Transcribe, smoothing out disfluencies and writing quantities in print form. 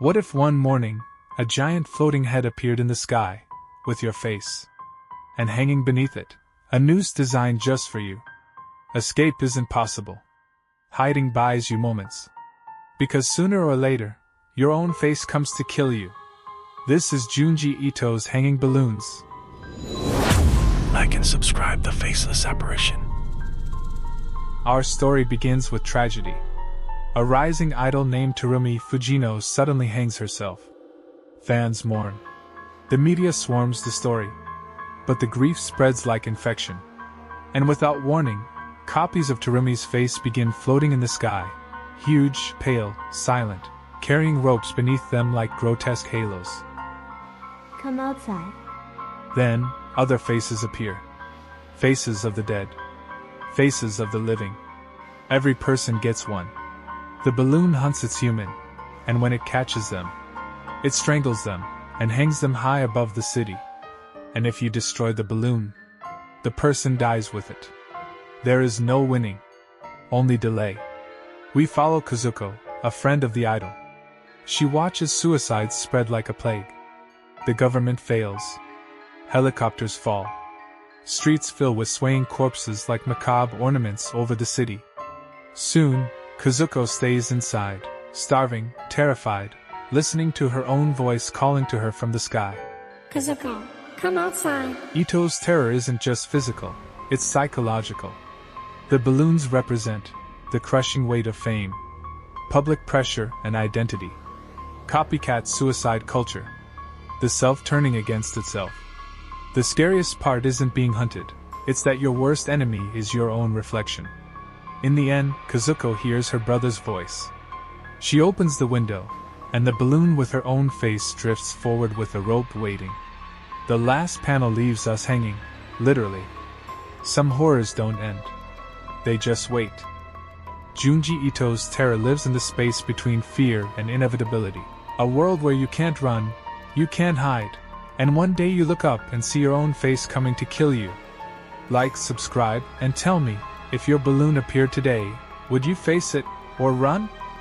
What if one morning, a giant floating head appeared in the sky, with your face? And hanging beneath it, a noose designed just for you. Escape isn't possible. Hiding buys you moments. Because sooner or later, your own face comes to kill you. This is Junji Ito's Hanging Balloons. Like and subscribe The Faceless Apparition. Our story begins with tragedy. A rising idol named Terumi Fujino suddenly hangs herself. Fans mourn. The media swarms the story. But the grief spreads like infection. And without warning, copies of Terumi's face begin floating in the sky. Huge, pale, silent, carrying ropes beneath them like grotesque halos. Come outside. Then, other faces appear. Faces of the dead. Faces of the living. Every person gets one. The balloon hunts its human, and when it catches them, it strangles them, and hangs them high above the city. And if you destroy the balloon, the person dies with it. There is no winning, only delay. We follow Kazuko, a friend of the idol. She watches suicides spread like a plague. The government fails. Helicopters fall. Streets fill with swaying corpses like macabre ornaments over the city. Soon, Kazuko stays inside, starving, terrified, listening to her own voice calling to her from the sky. Kazuko, come outside. Ito's terror isn't just physical, it's psychological. The balloons represent the crushing weight of fame, public pressure and identity, copycat suicide culture, the self turning against itself. The scariest part isn't being hunted, it's that your worst enemy is your own reflection. In the end, Kazuko hears her brother's voice. She opens the window, and the balloon with her own face drifts forward with a rope waiting. The last panel leaves us hanging, literally. Some horrors don't end. They just wait. Junji Ito's terror lives in the space between fear and inevitability. A world where you can't run, you can't hide, and one day you look up and see your own face coming to kill you. Like, subscribe, and tell me, if your balloon appeared today, would you face it, or run?